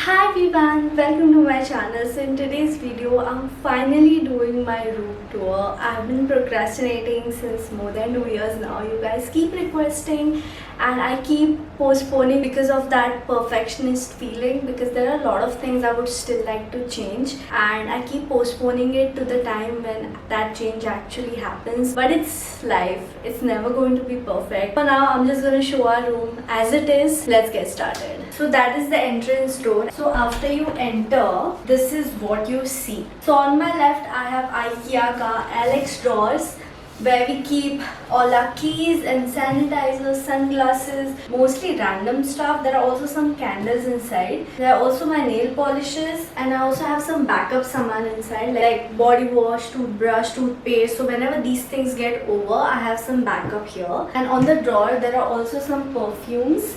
Hi everyone, welcome to my channel. So in today's video, I'm finally doing my room tour. I've been procrastinating since more than 2 years now. You guys keep requesting and I keep postponing because of that perfectionist feeling, because there are a lot of things I would still like to change and I keep postponing it to the time when that change actually happens. But it's life, it's never going to be perfect. For now, I'm just going to show our room as it is. Let's get started. So that is the entrance door. So after you enter, this is what you see. So on my left, I have IKEA ka Alex drawers, where we keep all our keys and sanitizers, sunglasses, mostly random stuff. There are also some candles inside. There are also my nail polishes, and I also have some backup saman inside, like body wash, toothbrush, toothpaste. So whenever these things get over, I have some backup here. And on the drawer, there are also some perfumes.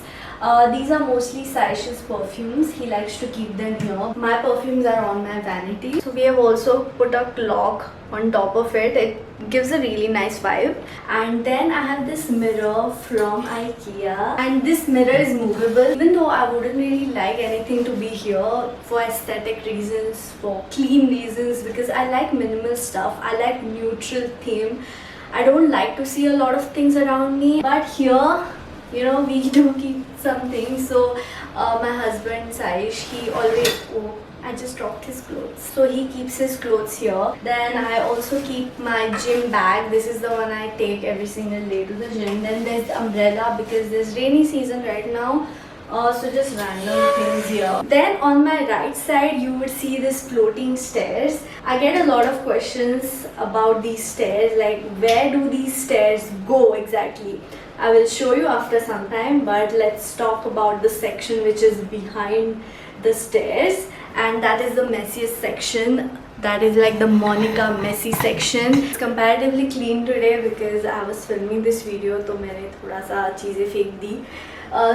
These are mostly Saish's perfumes. He likes to keep them here. My perfumes are on my vanity. So we have also put a clock on top of it. It gives a really nice vibe. And then I have this mirror from IKEA. And this mirror is movable. Even though I wouldn't really like anything to be here for aesthetic reasons, for clean reasons, because I like minimal stuff. I like neutral theme. I don't like to see a lot of things around me. But here, you know, we do keep some things. So my husband Saish, he always, I just dropped his clothes, so he keeps his clothes here. Then I also keep my gym bag. This is the one I take every single day to the gym. Then there's the umbrella because there's rainy season right now. So just random things here. Then on my right side, you would see this floating stairs. I get a lot of questions about these stairs, like where do these stairs go exactly? I will show you after some time, but let's talk about the section which is behind the stairs, and that is the messiest section. That is like the Monica messy section. It's comparatively clean today because I was filming this video, so मैंने थोड़ा सा चीजें फेंक दी.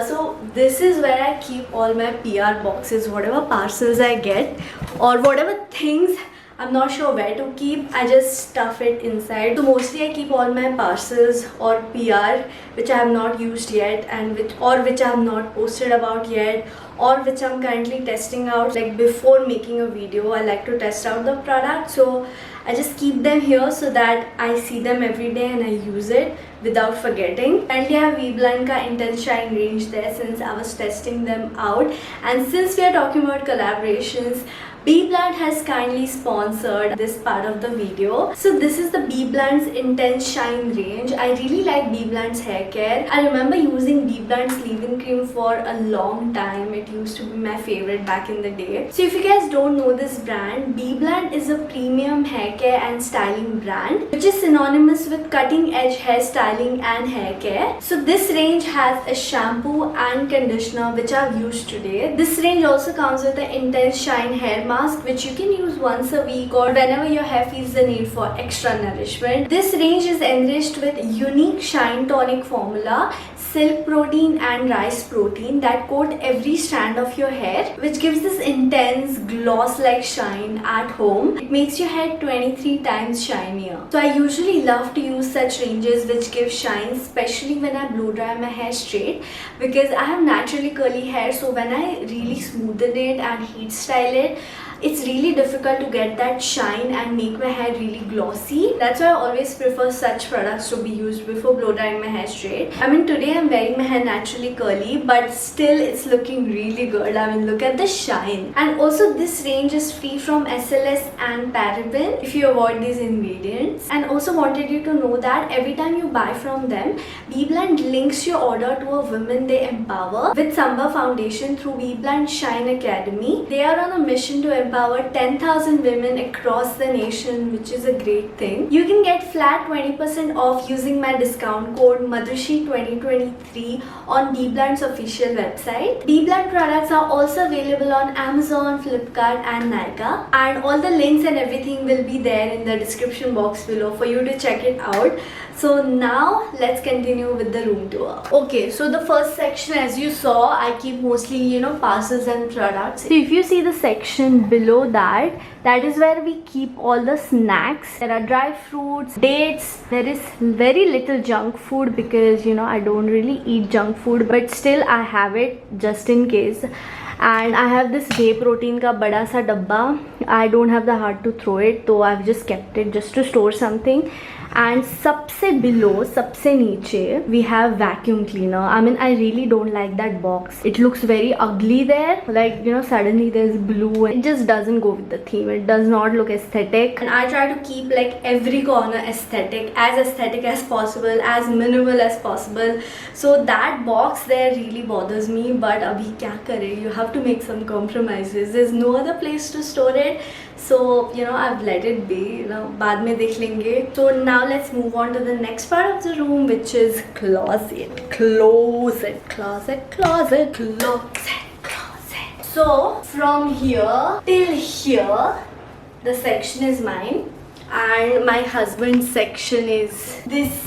So this is where I keep all my PR boxes, whatever parcels I get or whatever things I'm not sure where to keep, I just stuff it inside. So mostly I keep all my parcels or PR which I have not used yet, and which I have not posted about yet, or which I'm currently testing out. Like before making a video, I like to test out the product, so I just keep them here so that I see them every day and I use it without forgetting. Currently I have Bblunt ka Intense Shine range there since I was testing them out. And since we are talking about collaborations, Bblunt has kindly sponsored this part of the video. So this is the Bblunt's Intense Shine range. I really like Bblunt's hair care. I remember using Bblunt's leave-in cream for a long time. It used to be my favorite back in the day. So if you guys don't know this brand, Bblunt is a premium hair care and styling brand which is synonymous with cutting-edge hairstyling and hair care. So this range has a shampoo and conditioner which I've used today. This range also comes with an Intense Shine hair mask which you can use once a week or whenever your hair feels the need for extra nourishment. This range is enriched with unique shine tonic formula, silk protein and rice protein that coat every strand of your hair, which gives this intense gloss like shine at home. It makes your hair 23 times shinier. So I usually love to use such ranges which give shine, especially when I blow dry my hair straight, because I have naturally curly hair. So when I really smoothen it and heat style it, it's really difficult to get that shine and make my hair really glossy. That's why I always prefer such products to be used before blow drying my hair straight. I mean, today I'm wearing my hair naturally curly, but still it's looking really good. I mean, look at the shine. And also this range is free from SLS and paraben if you avoid these ingredients. And also wanted you to know that every time you buy from them, Bblunt links your order to a woman they empower with Samba Foundation through Bblunt Shine Academy. They are on a mission to empower 10,000 women across the nation, which is a great thing. You can get flat 20% off using my discount code Madhushree2023 on Bblunt's official website. Bblunt products are also available on Amazon, Flipkart and Nykaa, and all the links and everything will be there in the description box below for you to check it out. So now let's continue with the room tour. Okay, so the first section, as you saw, I keep mostly, you know, parcels and products. So if you see the section below that, that is where we keep all the snacks. There are dry fruits, dates. There is very little junk food because, you know, I don't really eat junk food, but still I have it just in case. And I have this whey protein ka bada sa dabba. I don't have the heart to throw it, so I've just kept it just to store something. And सबसे below, सबसे नीचे, we have vacuum cleaner. I mean, I really don't like that box. It looks very ugly there. Like, you know, suddenly there's blue. It just doesn't go with the theme. It does not look aesthetic. And I try to keep like every corner aesthetic as possible, as minimal as possible. So that box there really bothers me. But abhi kya kare? You have to make some compromises. There's no other place to store it. So, you know, I've let it be. You know, baad mein dekh lenge. So now let's move on to the next part of the room, which is closet. So from here till here, the section is mine, and my husband's section is this.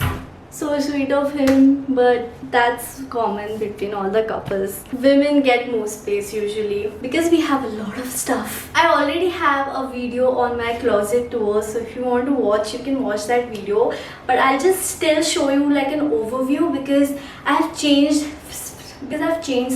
So sweet of him, but that's common between all the couples. Women get more space usually because we have a lot of stuff. I already have a video on my closet tour, so if you want to watch, you can watch that video. But I'll just still show you like an overview because I've changed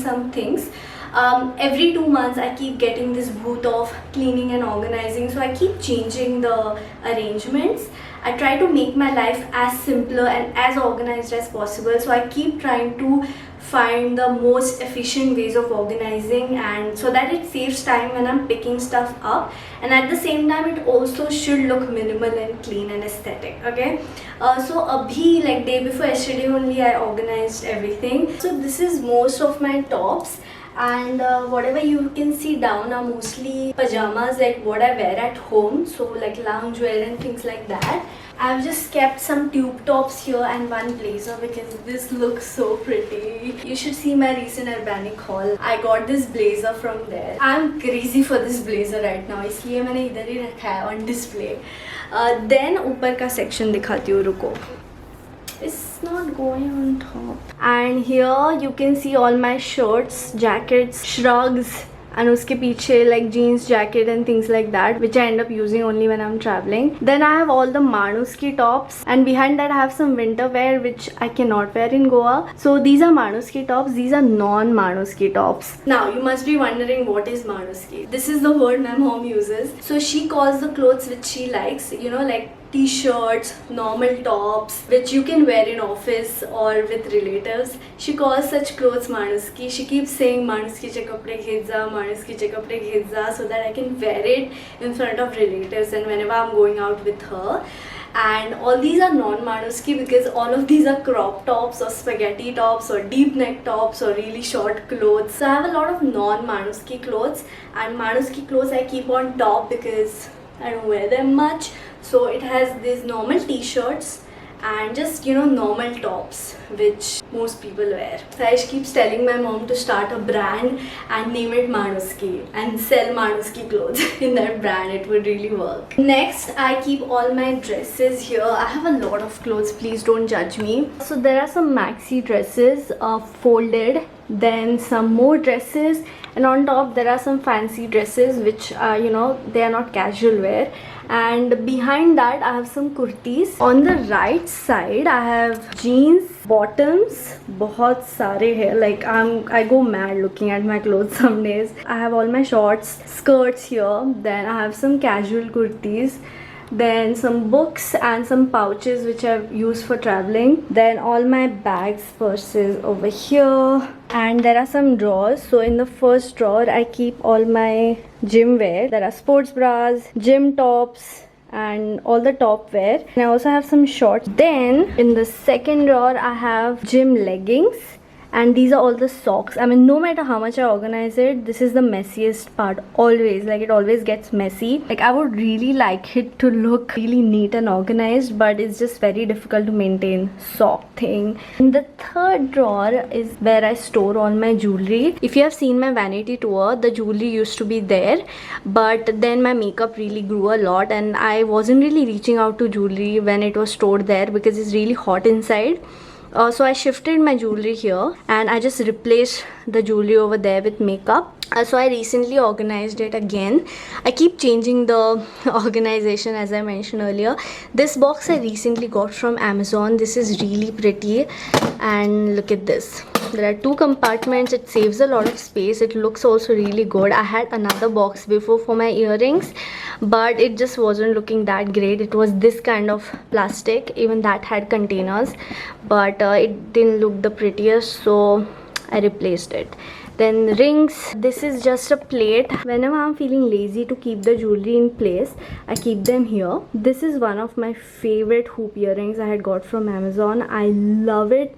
some things. Every 2 months I keep getting this boot of cleaning and organizing, so I keep changing the arrangements. I try to make my life as simpler and as organized as possible, so I keep trying to find the most efficient ways of organizing, and so that it saves time when I'm picking stuff up, and at the same time it also should look minimal and clean and aesthetic. Okay, so abhi, like day before yesterday only, I organized everything. So this is most of my tops, and whatever you can see down are mostly pajamas, like what I wear at home, so like lounge wear and things like that. I've just kept some tube tops here and one blazer because this looks so pretty. You should see my recent Urbanic haul. I got this blazer from there. I'm crazy for this blazer right now, इसलिए मैंने इधर ही रखा है on display. Then ऊपर का section दिखाती हूँ, रुको. It's not going on top. And here you can see all my shirts, jackets, shrugs, and uske piche like jeans jacket and things like that, which I end up using only when I'm traveling. Then I have all the Manuski tops, and behind that I have some winter wear which I cannot wear in Goa. So these are Manuski tops. These are non-Manuski tops. Now you must be wondering, what is Manuski? This is the word my mom uses. So she calls the clothes which she likes, you know, like t-shirts, normal tops, which you can wear in office or with relatives. She calls such clothes Manuski. She keeps saying Manuski che kapde ghedza, Manuski che kapde ghedza, so that I can wear it in front of relatives and whenever I'm going out with her. And all these are non-Manuski because all of these are crop tops or spaghetti tops or deep neck tops or really short clothes. So I have a lot of non-Manuski clothes, and Manuski clothes I keep on top because I don't wear them much. So it has these normal t-shirts and just, you know, normal tops which most people wear. Saish keeps telling my mom to start a brand and name it Manuski and sell Manuski clothes in that brand. It would really work. Next, I keep all my dresses here. I have a lot of clothes, please don't judge me. So there are some maxi dresses folded, then some more dresses, and on top there are some fancy dresses which you know, they are not casual wear. And behind that I have some kurtis. On the right side I have jeans, bottoms, बहुत सारे हैं. Like I go mad looking at my clothes some days. I have all my shorts, skirts here. Then I have some casual kurtis. Then some books and some pouches which I've used for traveling. Then all my bags, purses over here. And there are some drawers. So in the first drawer I keep all my gym wear. There are sports bras, gym tops, and all the top wear. And I also have some shorts. Then in the second drawer I have gym leggings. And these are all the socks. I mean, no matter how much I organize it, this is the messiest part always. Like, it always gets messy. Like, I would really like it to look really neat and organized, but it's just very difficult to maintain sock thing. In the third drawer is where I store all my jewelry. If you have seen my Vanity tour, the jewelry used to be there, but then my makeup really grew a lot and I wasn't really reaching out to jewelry when it was stored there because it's really hot inside. So I shifted my jewelry here and I just replaced the jewelry over there with makeup. So I recently organized it again. I keep changing the organization as I mentioned earlier. This box I recently got from Amazon. This is really pretty and look at this. There are 2 compartments. It saves a lot of space. It looks also really good. I had another box before for my earrings, but it just wasn't looking that great. It was this kind of plastic. Even that had containers, but it didn't look the prettiest, so I replaced it. Then rings. This is just a plate. Whenever I'm feeling lazy to keep the jewelry in place, I keep them here. This is one of my favorite hoop earrings I had got from Amazon. I love it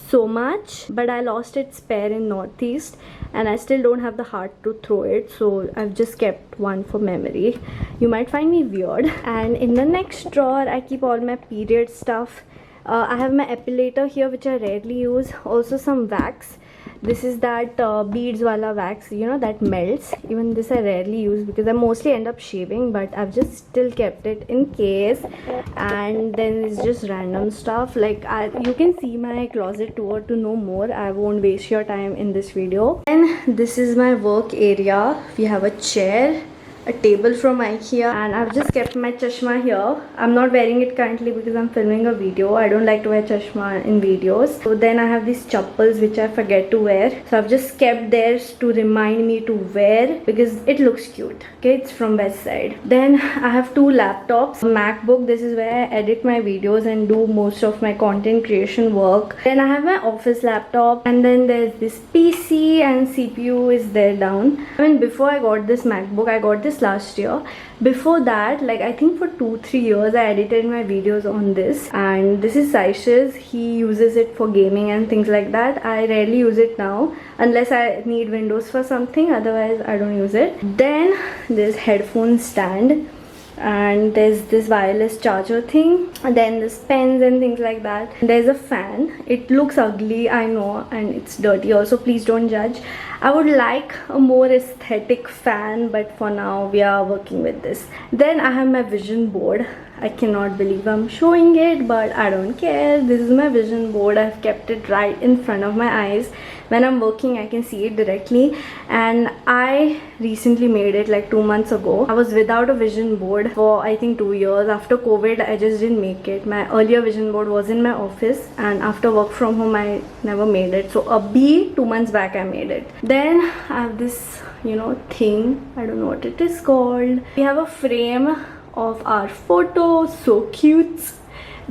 so much, but I lost its pair in Northeast and I still don't have the heart to throw it, so I've just kept one for memory. You might find me weird. And in the next drawer, I keep all my period stuff. I have my epilator here, which I rarely use. Also some wax. This is that beads wala wax, you know, that melts. Even this I rarely use because I mostly end up shaving, but I've just still kept it in case. And then it's just random stuff. Like you can see my closet tour to know more. I won't waste your time in this video. And this is my work area. We have a chair, a table from IKEA, and I've just kept my chashma here. I'm not wearing it currently because I'm filming a video. I don't like to wear chashma in videos. So then I have these chappals which I forget to wear, so I've just kept theirs to remind me to wear because it looks cute. Okay, it's from West Side. Then I have 2 laptops. A MacBook. This is where I edit my videos and do most of my content creation work. Then I have my office laptop, and then there's this PC, and CPU is there down. I mean, before I got this MacBook, I got this last year. Before that, like I think for 2-3 years, I edited my videos on this. And this is Saish's. He uses it for gaming and things like that. I rarely use it now unless I need Windows for something. Otherwise, I don't use it. Then there's headphone stand, and there's this wireless charger thing, and then there's pens and things like that. There's a fan. It looks ugly, I know, and it's dirty also, please don't judge. I would like a more aesthetic fan, but for now we are working with this. Then I have my vision board. I cannot believe I'm showing it, but I don't care. This is my vision board. I've kept it right in front of my eyes. When I'm working, I can see it directly, and I recently made it like 2 months ago. I was without a vision board for I think 2 years. After COVID, I just didn't make it. My earlier vision board was in my office, and after work from home, I never made it. So 2 months back I made it. Then I have this, you know, thing. I don't know what it is called. We have a frame of our photo, so cute.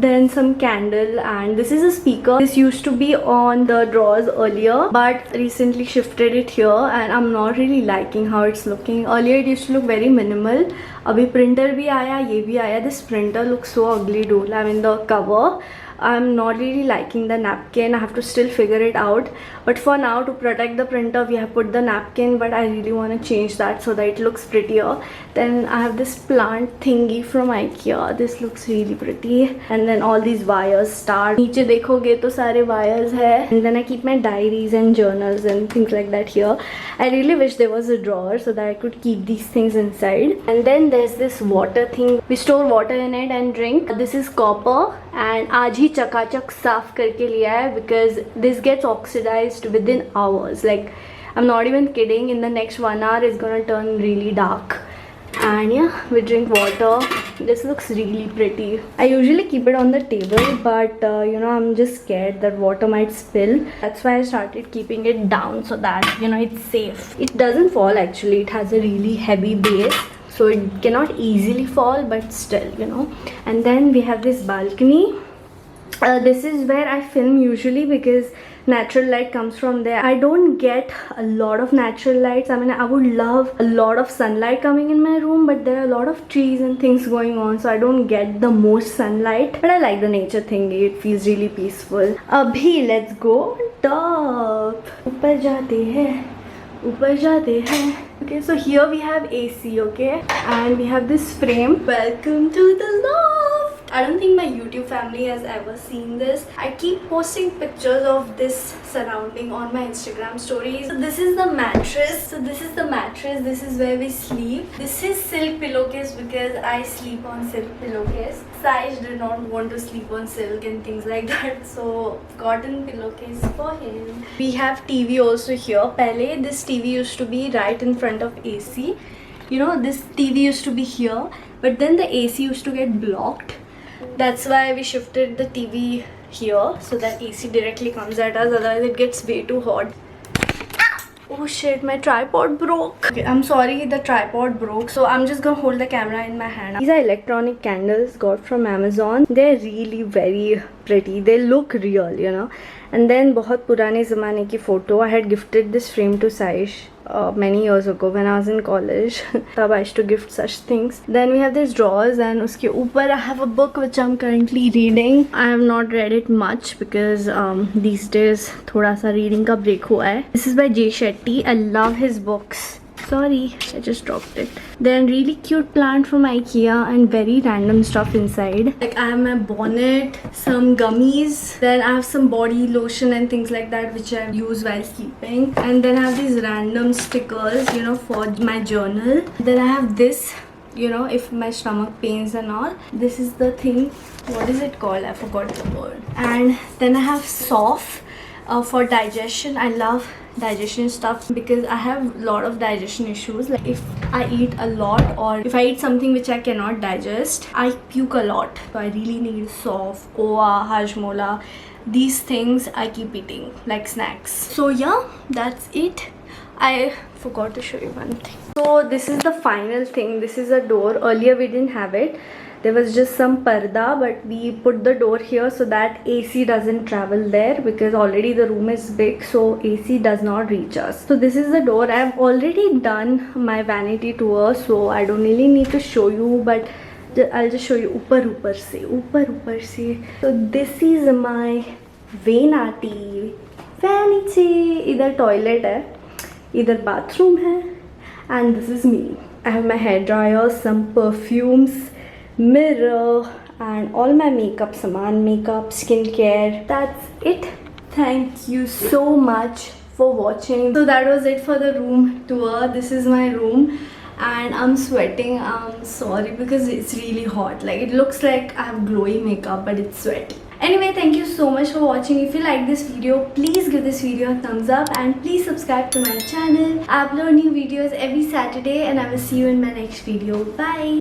Then some candle, and this is a speaker. This used to be on the drawers earlier, but recently shifted it here, and I'm not really liking how it's looking. Earlier it used to look very minimal. Abhi printer bhi aaya, ye bhi aaya. This printer looks so ugly, dude. I mean, the cover, I'm not really liking the napkin. I have to still figure it out, but for now, to protect the printer, we have put the napkin, but I really want to change that so that it looks prettier. Then I have this plant thingy from IKEA. This looks really pretty. And then all these wires start. Niche dekhoge to sare wires hai. And then I keep my diaries and journals and things like that here. I really wish there was a drawer so that I could keep these things inside. And then there's this water thing. We store water in it and drink. This is copper, and आज ही चकाचक साफ करके लिया है because this gets oxidized within hours. Like, I'm not even kidding. In the next 1 hour, it's gonna turn really dark. And yeah, we drink water. This looks really pretty. I usually keep it on the table, but you know, I'm just scared that water might spill. That's why I started keeping it down so that, you know, it's safe. It doesn't fall actually. It has a really heavy base, so it cannot easily fall, but still, you know. And then we have this balcony. This is where I film usually because natural light comes from there. I don't get a lot of natural lights. I mean, I would love a lot of sunlight coming in my room, but there are a lot of trees and things going on, so I don't get the most sunlight. But I like the nature thing. It feels really peaceful. Abhi, let's go top. Upar jaate hain. Upar jaate hain. Okay, so here we have AC, okay? And we have this frame. Welcome to the loft. I don't think my YouTube family has ever seen this. I keep posting pictures of this surrounding on my Instagram stories. So this is the mattress. This is where we sleep. This is silk pillowcase because I sleep on silk pillowcase. Saish did not want to sleep on silk and things like that, so cotton pillowcase for him. We have TV also here. Pehle this TV used to be right in front of AC. You know, this TV used to be here, but then the AC used to get blocked. That's why we shifted the TV here so that AC directly comes at us, otherwise it gets way too hot. Oh shit, my tripod broke. Okay, I'm sorry, the tripod broke. So I'm just gonna hold the camera in my hand. These are electronic candles got from Amazon. They're really very pretty. They look real, you know. And then बहुत पुराने ज़माने की photo. I had gifted this frame to Saish many years ago when I was in college. तब I used to gift such things. Then we have these drawers and उसके ऊपर I have a book which I'm currently reading. I have not read it much because these days थोड़ा सा reading का break हुआ है. This is by Jay Shetty. I love his books. Sorry, I just dropped it. Then really cute plant from IKEA and very random stuff inside. Like I have my bonnet, some gummies, then I have some body lotion and things like that which I use while sleeping. And then I have these random stickers, you know, for my journal. Then I have this, you know, if my stomach pains and all. This is the thing. What is it called? I forgot the word. And then I have Soft for digestion. I love digestion stuff because I have a lot of digestion issues. Like if I eat a lot or if I eat something which I cannot digest, I puke a lot. So I really need Soft, Oa, Hajmola. These things I keep eating like snacks. So yeah, that's it. I forgot to show you one thing. So this is the final thing. This is a door. Earlier we didn't have it. There was just some parda, but we put the door here so that AC doesn't travel there because already the room is big, so AC does not reach us. So this is the door. I have already done my vanity tour, so I don't really need to show you, but I'll just show you upar se. So this is my Vanity. Either toilet hai, either bathroom hai, and this is me. I have my hair dryer, some perfumes, mirror, and all my makeup saman, makeup, skincare. That's it. Thank you so much for watching. So that was it for the room tour. This is my room and I'm sweating. I'm sorry because it's really hot. Like it looks like I have glowy makeup, but it's sweaty. Anyway, thank you so much for watching. If you like this video, please give this video a thumbs up and please subscribe to my channel. I upload new videos every Saturday and I will see you in my next video. Bye.